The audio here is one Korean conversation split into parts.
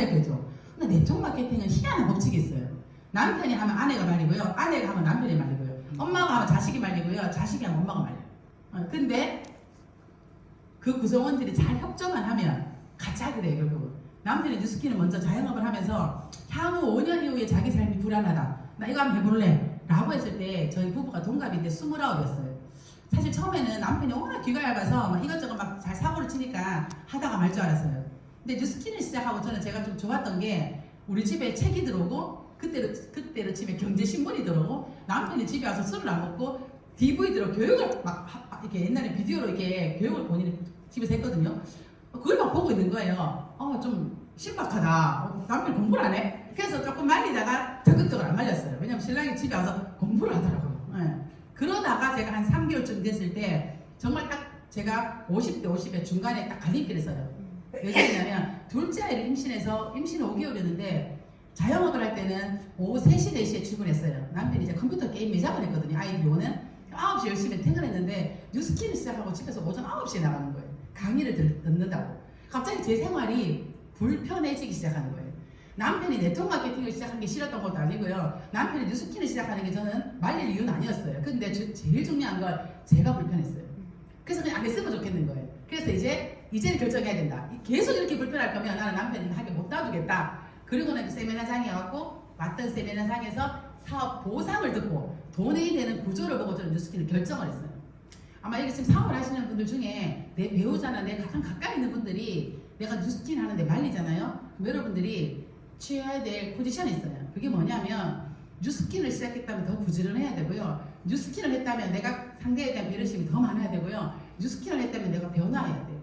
가르쳐줘. 근데 네트워크 마케팅은 희한한 법칙이 있어요. 남편이 하면 아내가 말리고요, 아내가 하면 남편이 말리고요, 엄마가 하면 자식이 말리고요, 자식이 하면 엄마가 말려요. 근데 그 구성원들이 잘 협조만 하면 같이 하게 돼요. 결국은 남편이 뉴스키는 먼저 자영업을 하면서 향후 5년 이후에 자기 삶이 불안하다, 나 이거 한번 해볼래 라고 했을 때 저희 부부가 동갑인데 29이었어요. 사실 처음에는 남편이 워낙 귀가 얇아서 막 이것저것 막 잘 사고를 치니까 하다가 말 줄 알았어요. 근데 뉴스키를 시작하고 저는 제가 좀 좋았던 게 우리 집에 책이 들어오고 그때로 집에 경제신문이 들어오고 남편이 집에 와서 술을 안 먹고 DVD로 교육을 막 이렇게 옛날에 비디오로 이렇게 교육을 본인이 집에서 했거든요. 그걸 막 보고 있는 거예요. 좀 신박하다. 남편이 공부를 안 해? 그래서 조금 말리다가 적극적으로 안 말렸어요. 왜냐면 신랑이 집에 와서 공부를 하더라고요. 네. 그러다가 제가 한 3개월쯤 됐을 때 정말 딱 제가 50대 50에 중간에 딱 갈림길에 서요. 왜 그러냐면 둘째 아이를 임신해서 임신 5개월이었는데 자영업을 할 때는 오후 3시 4시에 출근했어요. 남편이 이제 컴퓨터 게임 매장을 했거든요. 아이들이 오는 9시 열심히 퇴근했는데 뉴스키를 시작하고 집에서 오전 9시에 나가는 거예요. 강의를 듣는다고. 갑자기 제 생활이 불편해지기 시작하는 거예요. 남편이 네트워크 마케팅을 시작한 게 싫었던 것도 아니고요. 남편이 뉴스키를 시작하는 게 저는 말릴 이유는 아니었어요. 근데 제일 중요한 건 제가 불편했어요. 그래서 그냥 안 했으면 좋겠는 거예요. 그래서 이제는 결정해야 된다. 계속 이렇게 불편할 거면 나는 남편이 하게 못 놔두겠다. 그리고는 세미나장에 와갖고 왔던 세미나장에서 사업 보상을 듣고 돈이 되는 구조를 보고 저는 뉴스키를 결정을 했어요. 아마 여기 지금 사업을 하시는 분들 중에 내 배우자나 내 가장 가까이 있는 분들이 내가 뉴스키를 하는데 말리잖아요. 그럼 여러분들이 취해야 될 포지션이 있어요. 그게 뭐냐면 뉴스키를 시작했다면 더 부지런해야 되고요. 뉴스키를 했다면 내가 상대에 대한 배려심이 더 많아야 되고요. 뉴스키를 했다면 내가 변화해야 돼요.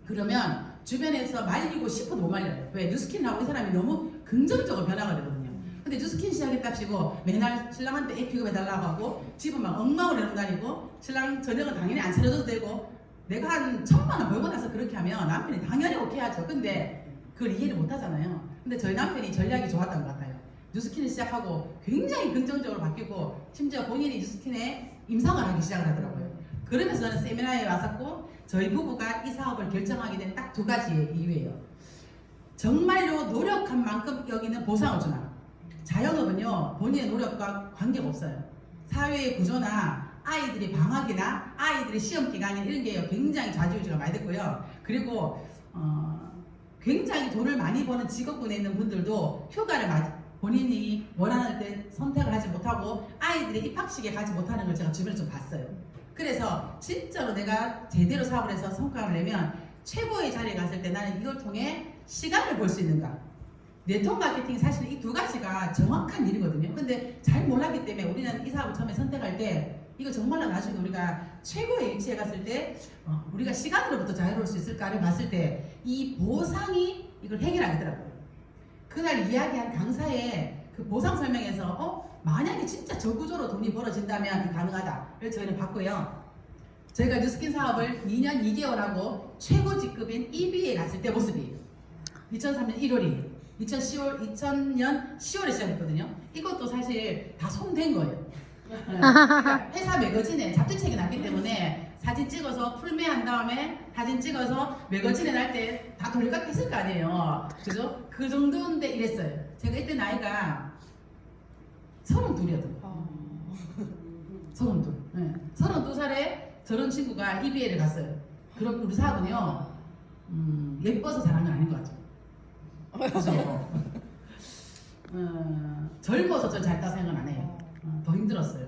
그러면 주변에서 말리고 싶어도 못 말려요. 왜? 뉴스키를 하고 이 사람이 너무 긍정적으로 변화가 되거든요. 근데 뉴스키를 시작했답시고 맨날 신랑한테 애 픽업해달라고 하고 집은 막 엉망으로 해놓고 다니고 신랑 저녁은 당연히 안 차려도 되고 내가 한 1,000만 원 벌고 나서 그렇게 하면 남편이 당연히 오케이 하죠. 근데 그걸 이해를 못 하잖아요. 근데 저희 남편이 전략이 좋았던 것 같아요. 뉴스킨을 시작하고 굉장히 긍정적으로 바뀌고 심지어 본인이 뉴스킨에 임상을 하기 시작을 하더라고요. 그러면서 저는 세미나에 왔었고 저희 부부가 이 사업을 결정하게 된 딱 2가지의 이유예요. 정말로 노력한 만큼 여기는 보상을 주나. 자영업은요 본인의 노력과 관계가 없어요. 사회의 구조나 아이들이 방학이나 아이들이 시험 기간이 이런 게 굉장히 좌지우지가 많이 됐고요. 그리고 굉장히 돈을 많이 버는 직업군에 있는 분들도 휴가를 본인이 원하는 때 선택을 하지 못하고 아이들의 입학식에 가지 못하는 걸 제가 주변에 좀 봤어요. 그래서 진짜로 내가 제대로 사업을 해서 성과를 내면 최고의 자리에 갔을 때 나는 이걸 통해 시간을 벌 수 있는가. 네트워크 마케팅이 사실 이 2가지가 정확한 일이거든요. 근데 잘 몰랐기 때문에 우리는 이 사업을 처음에 선택할 때 이거 정말로 나중에 우리가 최고의 위치에 갔을 때 우리가 시간으로부터 자유로울 수 있을까를 봤을 때 이 보상이 이걸 해결하더라고요. 그날 이야기한 강사의 그 보상 설명에서 만약에 진짜 저 구조로 돈이 벌어진다면 가능하다를 저희는 봤고요. 저희가 뉴스킨 사업을 2년 2개월하고 최고 직급인 EB에 갔을 때 모습이 2003년 1월이 2000년 10월에 시작했거든요. 이것도 사실 다 손댄 거예요. 그러니까 회사 매거진에 잡지책이 났기 때문에 사진 찍어서 풀메한 다음에 사진 찍어서 매거진에 날 때 다 돌려깎기 했을 거 아니에요. 그죠? 그 정도인데 이랬어요. 제가 이때 나이가 32이었던 거예요. 32. 네. 32살에 저런 친구가 EBA를 갔어요. 그럼 우리 사업은요 예뻐서 잘한 건 아닌 것 같죠. 그죠? 젊어서 저 잘 따서 생각 안 해요. 더 힘들었어요.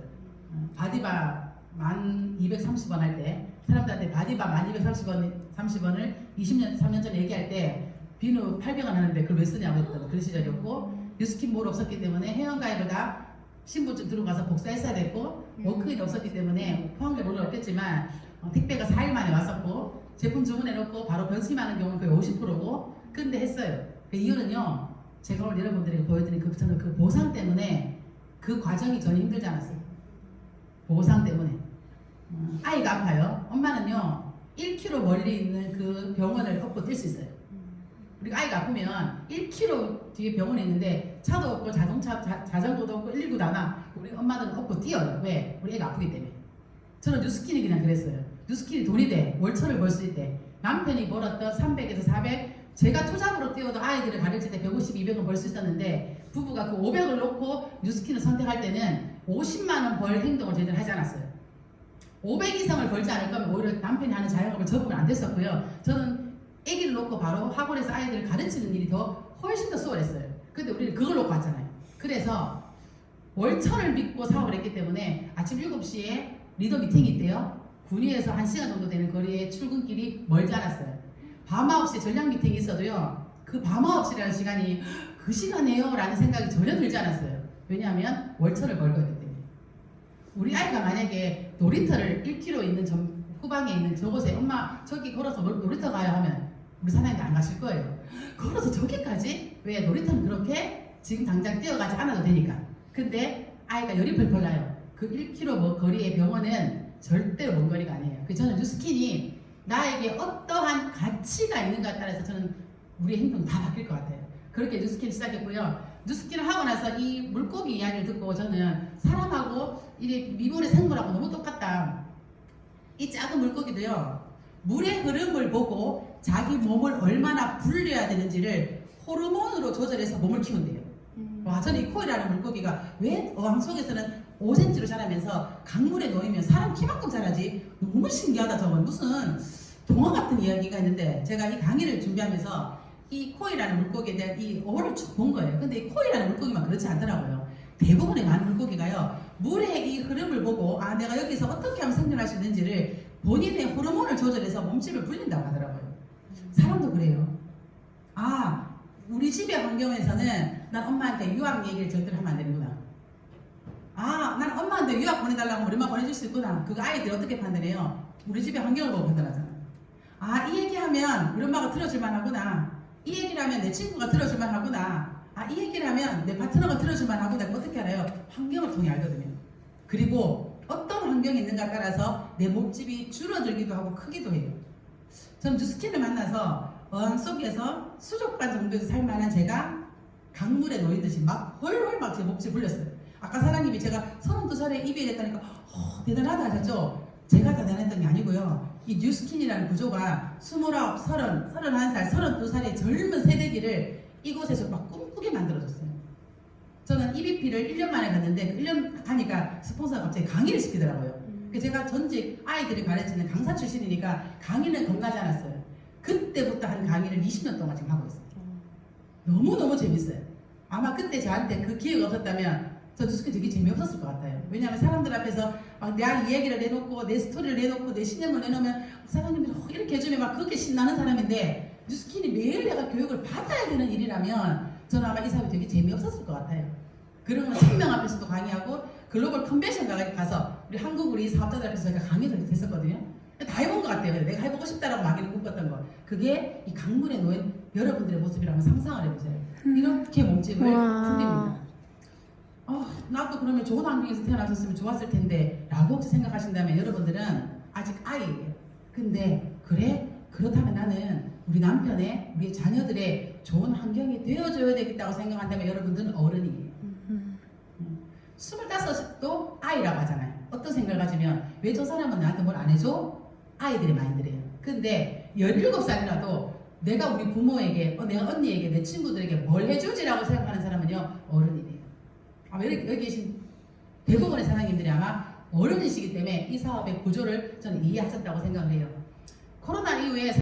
바디바 1230원 할 때 사람들한테 바디바 1230원을 3년 전에 얘기할 때 비누 800원 하는데 그걸 왜 쓰냐고 했던 그런 시절이었고 뉴스킨 뭘 없었기 때문에 회원가입을 다 신분증 들고 가서 복사했어야 됐고 워크인이 없었기 때문에 포항에 물론 없겠지만 택배가 4일 만에 왔었고 제품 주문해놓고 바로 변심하는 경우는 거의 50%고 근데 했어요. 그 이유는요 제가 오늘 여러분들에게 보여드린 저는 그 보상 때문에 그 과정이 전혀 힘들지 않았어요. 보상 때문에 아이가 아파요. 엄마는요 1km 멀리 있는 그 병원을 업고 뛸 수 있어요. 우리가 아이가 아프면 1km 뒤에 병원에 있는데 차도 없고 자전거도 없고 119도 안 와. 우리 엄마들은 업고 뛰어요. 왜? 우리 애가 아프기 때문에. 저는 뉴스킨이 그냥 그랬어요. 뉴스킨이 돈이 돼. 월초를 벌 수 있대. 남편이 벌었던 300에서 400 제가 투잡으로 뛰어도 아이들을 가르칠 때 150, 200원 벌 수 있었는데 부부가 그 500을 놓고 뉴스킨을 선택할 때는 50만 원 벌 행동을 저희들 하지 않았어요. 500 이상을 벌지 않을 거면 오히려 남편이 하는 자영업을 접으면 안 됐었고요. 저는 아기를 놓고 바로 학원에서 아이들을 가르치는 일이 훨씬 더 수월했어요. 근데 우리는 그걸 놓고 왔잖아요. 그래서 월천을 믿고 사업을 했기 때문에 아침 7시에 리더 미팅이 있대요. 군위에서 1시간 정도 되는 거리에 출근길이 멀지 않았어요. 밤 9시에 전략 미팅이 있어도요. 그 밤 9시라는 시간이 그 시간이에요 라는 생각이 전혀 들지 않았어요. 왜냐하면 월천을 벌고 있기 때문에. 우리 아이가 만약에 놀이터를 1km 있는 후방에 있는 저곳에 엄마 저기 걸어서 놀이터 가요 하면 우리 사장님도 안 가실 거예요. 걸어서 저기까지? 왜? 놀이터는 그렇게 지금 당장 뛰어가지 않아도 되니까. 근데 아이가 열이 펄펄 나요. 그 1km 거리의 병원은 절대로 먼 거리가 아니에요. 저는 뉴스킨이 나에게 어떠한 가치가 있는가에 따라서 저는 우리의 행동이 다 바뀔 것 같아요. 그렇게 뉴스킨을 시작했고요. 뉴스킨을 하고 나서 이 물고기 이야기를 듣고 저는 사람하고 이 미물의 생물하고 너무 똑같다. 이 작은 물고기도요. 물의 흐름을 보고 자기 몸을 얼마나 불려야 되는지를 호르몬으로 조절해서 몸을 키운대요. 와, 저는 이 코이라는 물고기가 왜 어항 속에서는 5cm로 자라면서 강물에 놓이면 사람 키만큼 자라지? 너무 신기하다. 저건 무슨 동화 같은 이야기가 있는데 제가 이 강의를 준비하면서 이 코이라는 물고기에 대한 이 어를 쭉 본 거예요. 근데 이 코이라는 물고기만 그렇지 않더라고요. 대부분의 많은 물고기가요. 물의 이 흐름을 보고 아 내가 여기서 어떻게 하면 생존할 수 있는지를 본인의 호르몬을 조절해서 몸집을 불린다고 하더라고요. 사람도 그래요. 아 우리 집의 환경에서는 난 엄마한테 유학 얘기를 절대로 하면 안 되는구나. 아, 난 엄마한테 유학 보내달라고 우리 엄마 보내줄 수 있구나. 그거 아이들이 어떻게 판단해요? 우리 집의 환경을 보고 판단하잖아. 아, 이 얘기하면 우리 엄마가 들어줄만 하구나. 이 얘기를 하면 내 친구가 들어줄만 하구나. 아, 이 얘기를 하면 내 파트너가 들어줄만 하구나. 어떻게 알아요? 환경을 통해 알거든요. 그리고 어떤 환경이 있는가 따라서 내 몸집이 줄어들기도 하고 크기도 해요. 전 뉴스킨을 만나서 어항 속에서 수족관 정도에서 살만한 제가 강물에 놓이듯이 막 헐헐 막 제 몸집이 불렸어요. 아까 사장님이 제가 32살에 입에 됐다니까 대단하다 하셨죠? 제가 대단했던 게 아니고요. 이 뉴스킨이라는 구조가 29, 30, 31살, 32살의 젊은 세대기를 이곳에서 막 꿈꾸게 만들어줬어요. 저는 EBP를 1년 만에 갔는데 그 1년 가니까 스폰서가 갑자기 강의를 시키더라고요. 제가 전직 아이들을 가르치는 강사 출신이니까 강의는 겁나지 않았어요. 그때부터 한 강의를 20년 동안 지금 하고 있어요. 너무너무 재밌어요. 아마 그때 저한테 그 기회가 없었다면 저 뉴스킨 되게 재미없었을 것 같아요. 왜냐하면 사람들 앞에서 막 내 이야기를 내놓고 내 스토리를 내놓고 내 신념을 내놓으면 사장님들이 이렇게 해주면 막 그렇게 신나는 사람인데 뉴스킨이 매일 내가 교육을 받아야 되는 일이라면 저는 아마 이 사람이 되게 재미없었을 것 같아요. 그러면 1000명 앞에서도 강의하고 글로벌 컨벤션 가서 우리 한국 우리 사업자들 앞에서 저희가 강의를 했었거든요. 다 해본 것 같아요. 내가 해보고 싶다라고 막연히 꿈꿨던 거. 그게 이 강물에 놓인 여러분들의 모습이라고 상상을 해보세요. 이렇게 몸집을 풍깁니다. 나도 그러면 좋은 환경에서 태어나셨으면 좋았을 텐데 라고 혹시 생각하신다면 여러분들은 아직 아이예요. 근데 그래? 그렇다면 나는 우리 남편의 우리 자녀들의 좋은 환경이 되어줘야 되겠다고 생각한다면 여러분들은 어른이에요. 25도 아이라고 하잖아요. 어떤 생각을 가지면 왜 저 사람은 나한테 뭘 안 해줘? 아이들의 마인드래요. 근데 17살이라도 내가 우리 부모에게 내가 언니에게 내 친구들에게 뭘 해주지라고 생각하는 사람은요 어른이래요. 아마 여기 계신 대부분의 사장님들이 아마 어른이시기 때문에 이 사업의 구조를 저는 이해하셨다고 생각을 해요. 코로나 이후에